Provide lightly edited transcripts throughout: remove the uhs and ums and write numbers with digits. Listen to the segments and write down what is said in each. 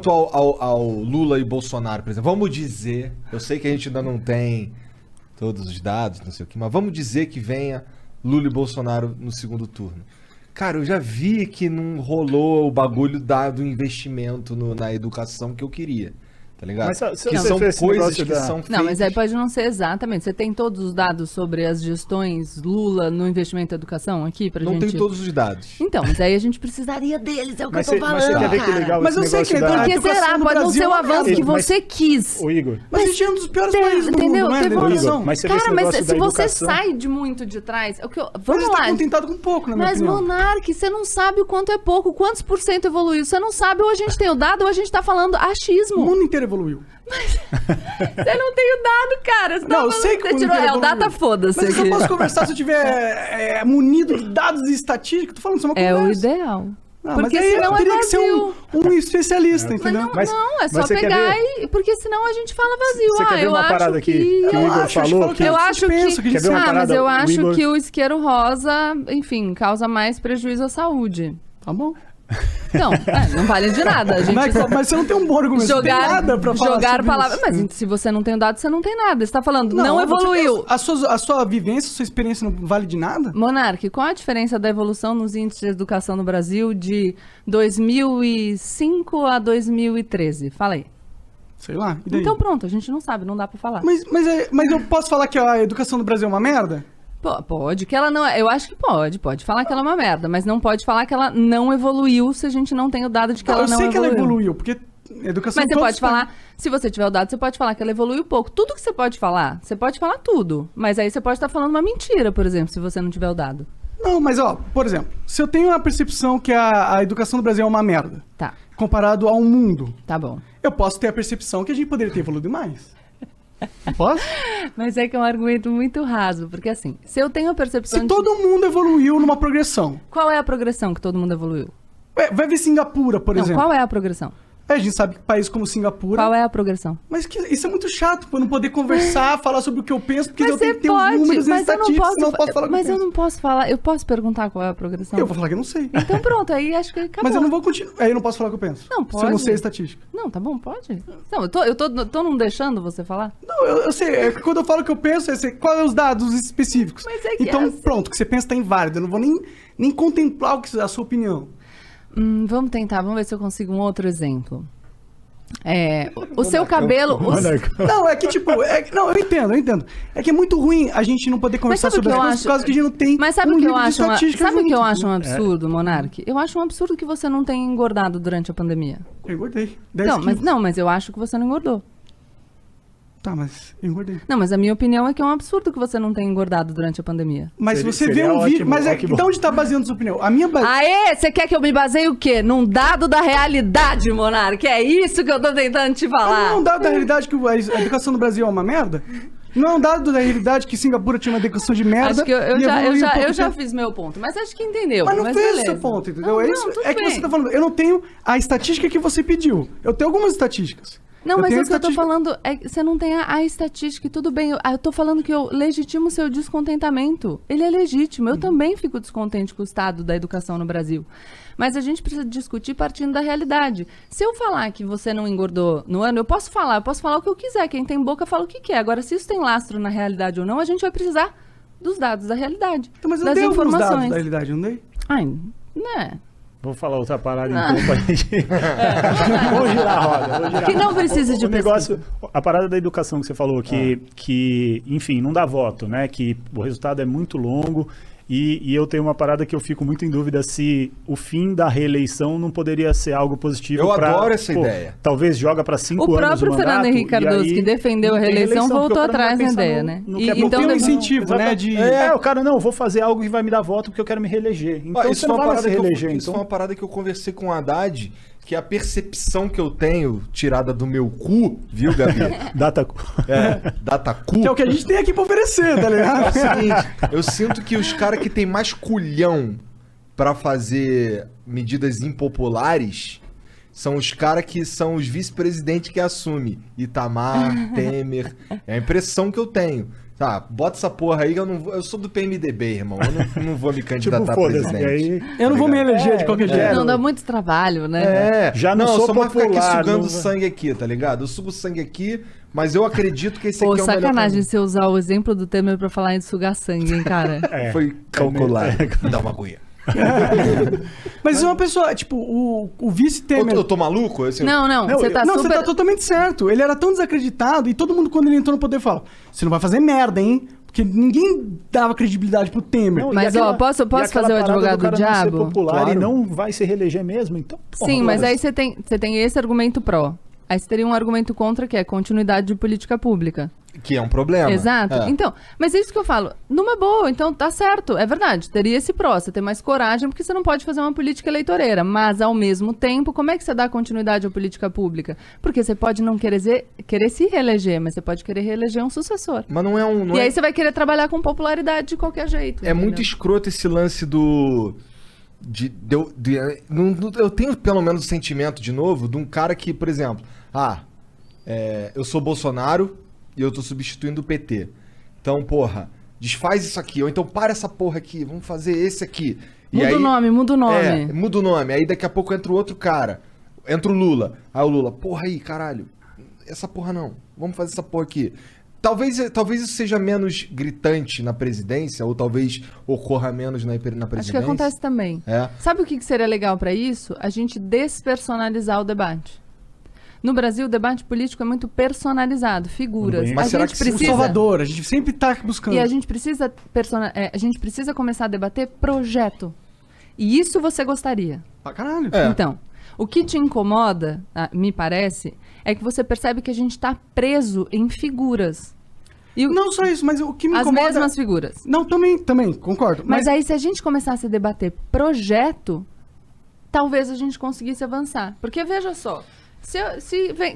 Quanto ao Lula e Bolsonaro, por exemplo, vamos dizer, eu sei que a gente ainda não tem todos os dados, não sei o que, mas vamos dizer que venha Lula e Bolsonaro no segundo turno. Cara, eu já vi que não rolou o bagulho do investimento na educação que eu queria. Tá ligado? Mas que são coisas que são feitas... Não, mas aí pode não ser exatamente. Você tem todos os dados sobre as gestões Lula no investimento em educação aqui pra gente? Não tem todos os dados. Então, mas aí a gente precisaria deles, é o que eu tô falando, mas você quer ver que legal mas eu sei que porque será? Pode não ser o avanço que você quis. O Igor... Mas a gente é um dos piores países do mundo, não é? Igor, mas cara, mas se você sai de muito de trás... Vamos lá. Você tá contentado com pouco, na minha opinião. Mas, Monark, você não sabe o quanto é pouco. Quantos por cento evoluiu? Você não sabe, ou a gente tem o dado, ou a gente tá falando achismo. O mundo inteiro evoluiu. Mas você não tem o dado, cara. Você não, eu sei que o data foda-se. Mas eu só posso conversar se eu tiver munido de dados e estatísticas. Tô falando isso é uma conversa. É o ideal. Não, porque senão teria que ser um especialista, entendeu? Não, é só pegar e... Porque senão a gente fala vazio. Você quer ver uma parada que o Igor falou? Eu acho que... mas eu acho Igor... que o isqueiro rosa, enfim, causa mais prejuízo à saúde. Tá bom. Não, não vale de nada. A gente mas você não tem um bom argumento, não tem nada pra falar jogar palavras. Isso. Mas se você não tem o dado, você não tem nada. Você tá falando, não evoluiu. A sua vivência, a sua experiência não vale de nada? Monark, qual a diferença da evolução nos índices de educação no Brasil de 2005 a 2013? Fala aí. Sei lá. Então pronto, a gente não sabe, não dá pra falar. Mas eu posso falar que a educação no Brasil é uma merda? Pode, que ela não... Eu acho que pode falar que ela é uma merda, mas não pode falar que ela não evoluiu se a gente não tem o dado de que ela não evoluiu. Eu sei que ela evoluiu, porque educação... Mas você pode falar, se você tiver o dado, você pode falar que ela evoluiu pouco. Tudo que você pode falar tudo. Mas aí você pode estar falando uma mentira, por exemplo, se você não tiver o dado. Não, mas por exemplo, se eu tenho a percepção que a educação do Brasil é uma merda, tá, comparado ao mundo, tá bom, eu posso ter a percepção que a gente poderia ter evoluído mais. Posso? Mas é que é um argumento muito raso, porque assim, se eu tenho a percepção se todo mundo evoluiu numa progressão... Qual é a progressão que todo mundo evoluiu? Vai ver Singapura, por exemplo. Qual é a progressão? A gente sabe que países como Singapura... Qual é a progressão? Mas isso é muito chato, pra eu não poder conversar, falar sobre o que eu penso, porque eu tenho que ter os números e estatísticas, não posso falar o que eu penso. Mas eu não posso falar, eu posso perguntar qual é a progressão? Eu vou falar que eu não sei. Então pronto, aí acho que acabou. Mas eu não vou continuar, aí eu não posso falar o que eu penso. Não, pode. Se eu não sei a estatística. Não, tá bom, pode. Não, eu tô não deixando você falar? Não, eu sei, quando eu falo o que eu penso, eu sei qual é os dados específicos. Mas é que então pronto, o que você pensa tá inválido, eu não vou nem contemplar a sua opinião. Vamos tentar, vamos ver se eu consigo um outro exemplo. O seu cabelo... Não, é que tipo... não, eu entendo. É que é muito ruim a gente não poder conversar sobre as coisas por causa que a gente não tem... Mas sabe o que eu acho? Sabe o que eu acho um absurdo, Monark? Eu acho um absurdo que você não tenha engordado durante a pandemia. Eu engordei. 10 quilos. Mas eu acho que você não engordou. Tá, mas eu engordei. Não, mas a minha opinião é que é um absurdo que você não tenha engordado durante a pandemia. Mas se você vê um vídeo... Mas de onde tá baseando sua opinião? A minha base... Aê, você quer que eu me baseie o quê? Num dado da realidade, Monark? É isso que eu tô tentando te falar. Não é um dado da realidade que a educação no Brasil é uma merda? Não é um dado da realidade que Singapura tinha uma educação de merda? Acho que eu já fiz meu ponto, mas acho que entendeu. Mas não fez o seu ponto, entendeu? É isso que você tá falando. Eu não tenho a estatística que você pediu. Eu tenho algumas estatísticas. Não, mas o que eu tô falando é que você não tem a estatística e tudo bem. Eu tô falando que eu legitimo o seu descontentamento. Ele é legítimo. Eu também fico descontente com o estado da educação no Brasil. Mas a gente precisa discutir partindo da realidade. Se eu falar que você não engordou no ano, eu posso falar o que eu quiser. Quem tem boca fala o que quer. Agora, se isso tem lastro na realidade ou não, a gente vai precisar dos dados da realidade. Então, mas eu dei alguns dados da realidade, não dei? Ai, né? Vou falar outra parada então pra gente. Vamos girar a roda. Que não precisa de negócio. A parada da educação que você falou, que, enfim, não dá voto, né? Que o resultado é muito longo. E eu tenho uma parada que eu fico muito em dúvida se o fim da reeleição não poderia ser algo positivo. Eu adoro essa ideia. Talvez joga para 5 anos. O próprio Fernando Henrique Cardoso, que defendeu a reeleição, voltou atrás na ideia, né? Então tem um incentivo, né? O cara, não, vou fazer algo que vai me dar voto porque eu quero me reeleger. Então isso você não vai se reeleger. Isso foi uma parada que eu conversei com o Haddad, que a percepção que eu tenho, tirada do meu cu, viu, Gabi? Datacu. Datacu. Que é o que a gente tem aqui pra oferecer, tá ligado? É o seguinte, eu sinto que os caras que tem mais culhão pra fazer medidas impopulares são os caras que são os vice-presidentes que assumem. Itamar, Temer. É a impressão que eu tenho. Tá, bota essa porra aí que eu sou do PMDB, irmão. Eu não vou me candidatar a foda-se, presidente. Eu não vou me eleger de qualquer jeito. Não dá muito trabalho, né? Já não sou só mais ficar aqui popular, sugando não- sangue aqui, tá ligado? Eu sugo sangue aqui, mas eu acredito que esse aqui é o melhor Sacanagem caminho. você usar o exemplo do Temer pra falar em sugar sangue, hein, cara? Foi calculado. Dá uma agulha. Mas uma pessoa, tipo, o vice-Temer... Eu tô maluco? Assim, Não, você tá Não, super... você tá totalmente certo. Ele era tão desacreditado e todo mundo, quando ele entrou no poder, fala: você não vai fazer merda, hein? Porque ninguém dava credibilidade pro Temer. Não, e Mas, ó, posso e aquela fazer o parada advogado cara do não ser diabo? popular Claro. e não vai se reeleger mesmo, então... porra, Sim, mas claro. aí você tem esse argumento pró. Aí você teria um argumento contra, que é continuidade de política pública. Que é um problema. Exato. É. Então, mas é isso que eu falo. Numa boa, então tá certo. É verdade. Teria esse pró. Você tem mais coragem, porque você não pode fazer uma política eleitoreira. Mas, ao mesmo tempo, como é que você dá continuidade à política pública? Porque você pode não querer se reeleger, mas você pode querer reeleger um sucessor. Mas não é um... não E é... aí você vai querer trabalhar com popularidade de qualquer jeito. É muito entendeu? escroto esse lance do... eu tenho pelo menos o sentimento, de novo, de um cara que, por exemplo... eu sou Bolsonaro e eu tô substituindo o PT. Então, porra, desfaz isso aqui. Ou então para essa porra aqui, vamos fazer esse aqui. Muda o nome. Muda o nome. Aí daqui a pouco entra o outro cara. Entra o Lula. Aí o Lula, porra aí, caralho. Essa porra não. Vamos fazer essa porra aqui. Talvez isso seja menos gritante na presidência, ou talvez ocorra menos na presidência. Acho que acontece também. É. Sabe o que seria legal pra isso? A gente despersonalizar o debate. No Brasil, o debate político é muito personalizado, figuras. Mas A será gente que O Salvador, a gente sempre tá buscando. E a gente precisa começar a debater projeto. E isso você gostaria. Pra caralho. É. Então, o que te incomoda, me parece, é que você percebe que a gente está preso em figuras. E Não só isso, mas o que me as incomoda... mesmas figuras. Não, também, concordo. Mas aí, se a gente começasse a debater projeto, talvez a gente conseguisse avançar. Porque, veja só,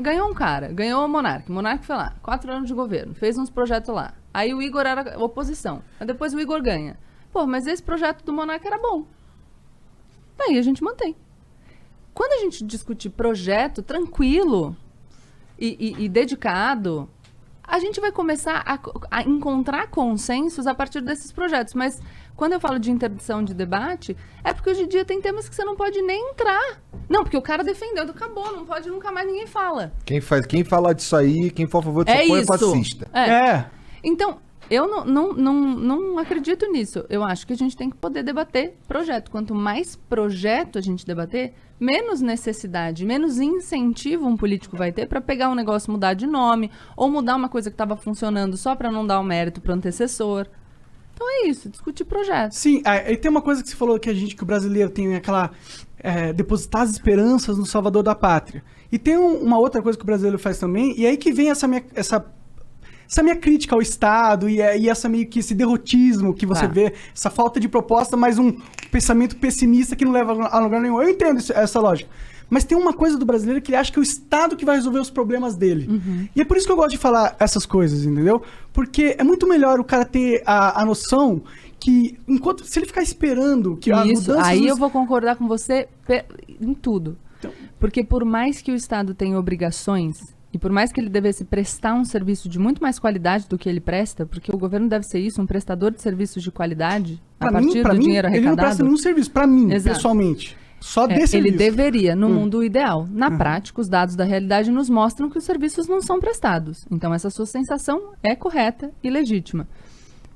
ganhou um cara, ganhou o Monark foi lá, 4 anos de governo, fez uns projetos lá. Aí o Igor era oposição. Aí depois o Igor ganha. Pô, mas esse projeto do Monark era bom. Daí a gente mantém. Quando a gente discutir projeto tranquilo e dedicado, a gente vai começar a encontrar consensos a partir desses projetos. Mas quando eu falo de interdição de debate, é porque hoje em dia tem temas que você não pode nem entrar. Não, porque o cara defendeu, acabou, não pode, nunca mais ninguém fala. Quem falar disso aí, quem for a favor disso é fascista. Então, eu não acredito nisso. Eu acho que a gente tem que poder debater projeto. Quanto mais projeto a gente debater, menos necessidade, menos incentivo um político vai ter para pegar um negócio, mudar de nome, ou mudar uma coisa que estava funcionando só para não dar o mérito para o antecessor. Então é isso, discutir projeto. Sim, aí tem uma coisa que você falou que o brasileiro tem aquela... depositar as esperanças no salvador da pátria. E tem uma outra coisa que o brasileiro faz também, e aí que vem essa minha crítica ao Estado e essa meio que esse derrotismo que você vê, essa falta de proposta, mas um pensamento pessimista que não leva a lugar nenhum. Eu entendo essa lógica. Mas tem uma coisa do brasileiro que ele acha que é o Estado que vai resolver os problemas dele. Uhum. E é por isso que eu gosto de falar essas coisas, entendeu? Porque é muito melhor o cara ter a noção que, se ele ficar esperando que a Isso, mudança... aí eu vou concordar com você em tudo. Então, Porque por mais que o Estado tenha obrigações, e por mais que ele devesse prestar um serviço de muito mais qualidade do que ele presta, porque o governo deve ser isso, um prestador de serviços de qualidade, a partir do dinheiro arrecadado. Ele não presta nenhum serviço, pra mim, Exato. pessoalmente. Só desse Ele serviço. deveria, no mundo ideal. Na prática, os dados da realidade nos mostram que os serviços não são prestados. Então, essa sua sensação é correta e legítima.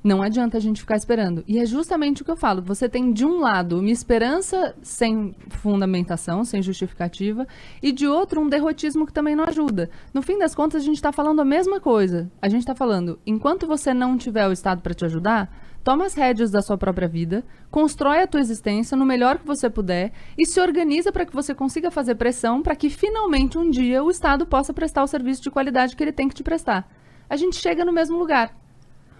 Não adianta a gente ficar esperando. E é justamente o que eu falo. Você tem, de um lado, uma esperança sem fundamentação, sem justificativa, e de outro, um derrotismo que também não ajuda. No fim das contas, a gente está falando a mesma coisa. A gente está falando, enquanto você não tiver o Estado para te ajudar, toma as rédeas da sua própria vida, constrói a tua existência no melhor que você puder e se organiza para que você consiga fazer pressão para que, finalmente, um dia, o Estado possa prestar o serviço de qualidade que ele tem que te prestar. A gente chega no mesmo lugar.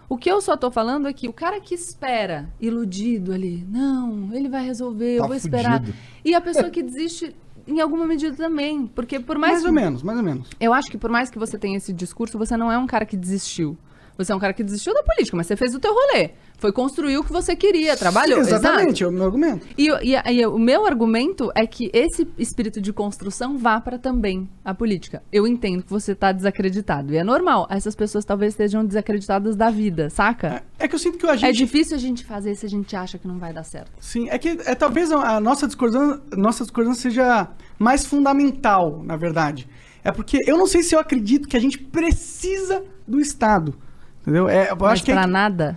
O que eu só tô falando é que o cara que espera, iludido ali, não, ele vai resolver, eu vou esperar. fudido. E a pessoa que desiste, em alguma medida também, porque por mais Mais ou menos. Eu acho que por mais que você tenha esse discurso, você não é um cara que desistiu. Você é um cara que desistiu da política, mas você fez o teu rolê. Foi construir o que você queria, trabalhou. Exatamente, exato. é o meu argumento. E o meu argumento é que esse espírito de construção vá para também a política. Eu entendo que você está desacreditado. E é normal. Essas pessoas talvez estejam desacreditadas da vida, saca? É que eu sinto que a gente... É difícil a gente fazer se a gente acha que não vai dar certo. Sim, é que talvez a nossa discordância seja mais fundamental, na verdade. É porque eu não sei se eu acredito que a gente precisa do Estado. Entendeu? Eu Mas acho que pra nada,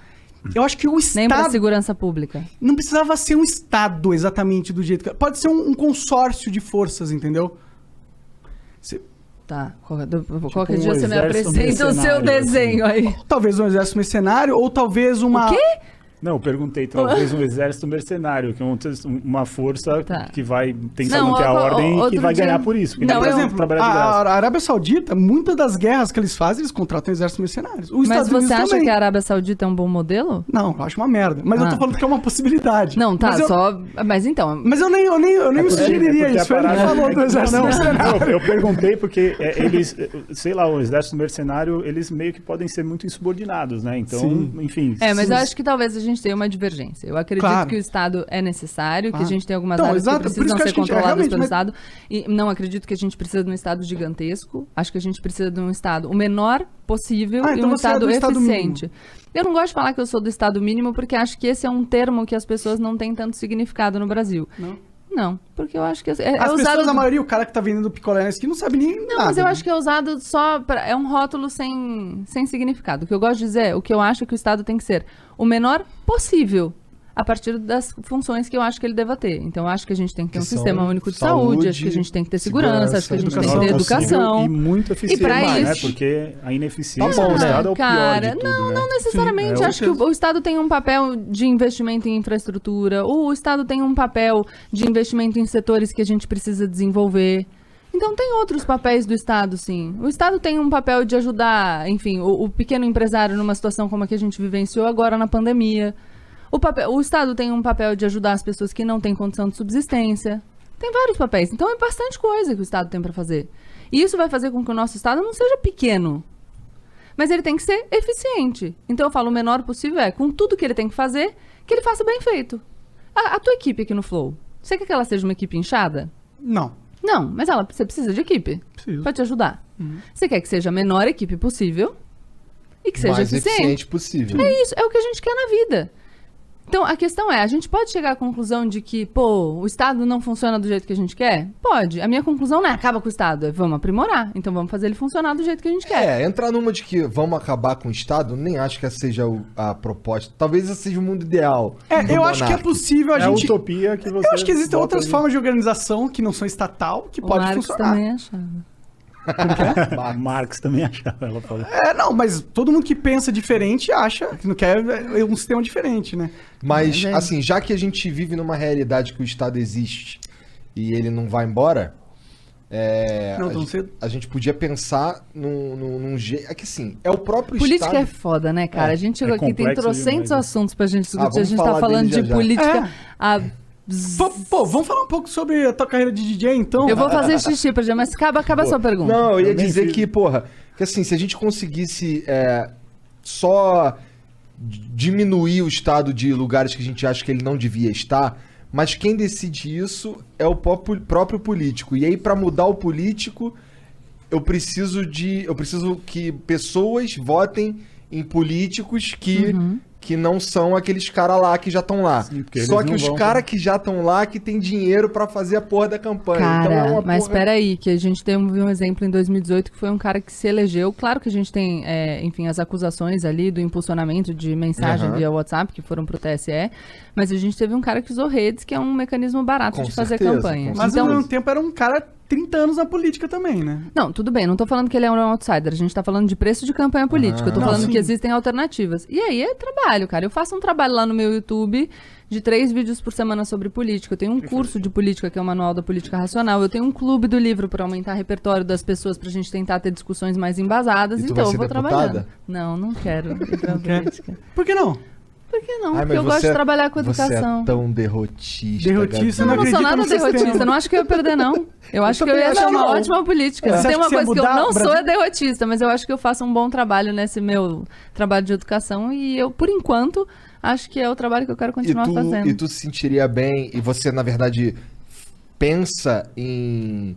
eu acho que o nem pra Estado segurança pública. não precisava ser um Estado exatamente do jeito que... Pode ser um consórcio de forças, entendeu? Tá, qualquer um dia você me exército apresenta o seu mercenário, desenho aí. Talvez um exército mercenário ou talvez uma... O quê? Não, eu perguntei, talvez um exército mercenário, que é uma força Tá. que vai tentar Não, manter a ordem e que outro vai dia- ganhar por isso. Porque Não, não Por eu- exemplo, trabalhar de graça. a Arábia Saudita, muitas das guerras que eles fazem, eles contratam exércitos mercenários. Os Mas Estados Unidos você acha também. que a Arábia Saudita é um bom modelo? Não, eu acho uma merda. Mas eu tô Ah. falando que é uma possibilidade. Não, tá, Mas eu, só... Mas então... Mas eu nem me Porque- sugeriria porque a isso. Ele parada falou é do que- exército não, mercenário. não, eu perguntei porque eles, sei lá, o exército mercenário, eles meio que podem ser muito insubordinados, né? Então, Sim. enfim. mas se- eu acho que talvez a gente tenha uma divergência. Eu acredito Claro. que o Estado é necessário, que a Claro. gente tem algumas Então, áreas exato, que por isso precisam que eu ser acho que a gente- controladas realmente, pelo mas- Estado. E não acredito que a gente precisa de um Estado gigantesco. Acho que a gente precisa de um Estado o menor possível e Então um você é Estado do Estado eficiente. Eu não gosto de falar que eu sou do Estado mínimo, porque acho que esse é um termo que as pessoas não têm tanto significado no Brasil. Não, porque eu acho que é As usado... pessoas, a maioria, o cara que tá vendendo picolé na esquina não sabe nem Não, nada. mas eu acho que é usado só pra... É um rótulo sem significado. O que eu gosto de dizer, o que eu acho que o Estado tem que ser o menor possível, a partir das funções que eu acho que ele deva ter. Então, eu acho que a gente tem que ter um Que são sistema único de saúde, acho que a gente tem que ter segurança, acho que a gente tem que ter educação. E muito eficiente, pra né? isso- Porque a ineficiência Tá bom, do né? Estado é o Cara, pior de tudo, né? não necessariamente. Sim, é acho que o- o Estado tem um papel de investimento em infraestrutura, o Estado tem um papel de investimento em setores que a gente precisa desenvolver. Então, tem outros papéis do Estado, sim. O Estado tem um papel de ajudar, enfim, o pequeno empresário numa situação como a que a gente vivenciou agora na pandemia. O Estado tem um papel de ajudar as pessoas que não têm condição de subsistência. Tem vários papéis. Então, é bastante coisa que o Estado tem para fazer. E isso vai fazer com que o nosso Estado não seja pequeno. Mas ele tem que ser eficiente. Então, eu falo o menor possível com tudo que ele tem que fazer, que ele faça bem feito. A tua equipe aqui no Flow, você quer que ela seja uma equipe inchada? Não. Não, mas você precisa de equipe Preciso. para te ajudar. Você quer que seja a menor equipe possível e que seja mais eficiente. eficiente possível. É isso, é o que a gente quer na vida. Então, a questão é, a gente pode chegar à conclusão de que, o Estado não funciona do jeito que a gente quer? Pode. A minha conclusão não é acaba com o Estado, é vamos aprimorar. Então, vamos fazer ele funcionar do jeito que a gente quer. Entrar numa de que vamos acabar com o Estado, nem acho que essa seja a proposta. Talvez esse seja o mundo ideal. do Eu acho que é monarca. possível a É a gente... utopia que você... Eu acho que existem bota outras ali. formas de organização que não são estatal, que O pode Marx funcionar. também achava. Marx também achava, ela falou. Não, mas todo mundo que pensa diferente acha que não quer um sistema diferente, né? Mas, É, assim, já que a gente vive numa realidade que o Estado existe e ele não vai embora, Não tão cedo. a gente podia pensar num jeito... É que, assim, é o próprio Política Estado... é foda, né, cara? A gente chegou aqui, tem complexo trocentos demais. assuntos pra gente discutir. vamos A gente falar tá falando dele de já já. política há... Vamos falar um pouco sobre a tua carreira de DJ, então? Eu vou fazer xixi pra já, mas acaba a sua pergunta. Não, eu ia Eu nem dizer fiz. que, que assim, se a gente conseguisse só diminuir o estado de lugares que a gente acha que ele não devia estar, mas quem decide isso é o próprio político. E aí, pra mudar o político, eu preciso que pessoas votem em políticos que não são aqueles caras lá que já estão lá. Sim, porque Só eles que não os vão, caras que já estão lá que tem dinheiro pra fazer a porra da campanha. Cara, então é uma mas porra... peraí, que a gente teve um exemplo em 2018 que foi um cara que se elegeu. Claro que a gente tem, enfim, as acusações ali do impulsionamento de mensagem Aham. via WhatsApp, que foram pro TSE, mas a gente teve um cara que usou redes, que é um mecanismo barato Com de fazer certeza, campanha. com Mas Então, ao mesmo tempo era um cara 30 anos na política também, né? não, tudo bem, não tô falando que ele é um outsider, a gente tá falando de preço de campanha política, eu tô Não, falando sim. que existem alternativas. E aí é trabalho, cara. Eu faço um trabalho lá no meu YouTube de 3 vídeos por semana sobre política. Eu tenho um curso de política, que é o Manual da Política Racional. Eu tenho um clube do livro para aumentar o repertório das pessoas, pra gente tentar ter discussões mais embasadas. E tu Então vai eu ser vou deputada? trabalhando. Não quero ir pra quer? política. Por que não? Por que não? Ai, Porque mas eu gosto você de trabalhar com educação. Você é tão derrotista. Derrotista, Gabi. Não, eu não sou acredita nada no sistema. derrotista. Não acho que eu ia perder, não. Eu acho que eu também ia acho ser que uma não. ótima política. Você Se tem acha uma que você ia coisa que eu mudar não o sou, Brasil? é derrotista. Mas eu acho que eu faço um bom trabalho nesse meu trabalho de educação. E eu, por enquanto, acho que é o trabalho que eu quero continuar fazendo. E tu se sentiria bem, e você, na verdade, pensa em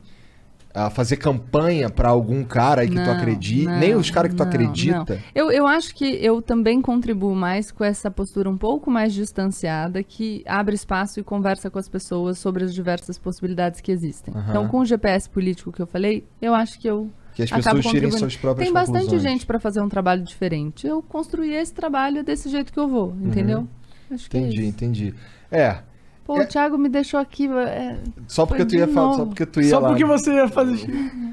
fazer campanha pra algum cara aí que tu acredita? Nem os caras que tu acredita? Não. Eu acho que eu também contribuo mais com essa postura um pouco mais distanciada, que abre espaço e conversa com as pessoas sobre as diversas possibilidades que existem. Aham. Então, com o GPS político que eu falei, eu acho que eu Que as acabo pessoas tirem contribuindo. suas próprias Tem bastante conclusões. gente para fazer um trabalho diferente. Eu construí esse trabalho desse jeito que eu vou, entendeu? Acho que é Entendi, isso. entendi. É, Pô, o Thiago me deixou aqui. só porque Foi tu ia de falar, novo. só porque tu ia Só lá. porque você ia fazer xixi.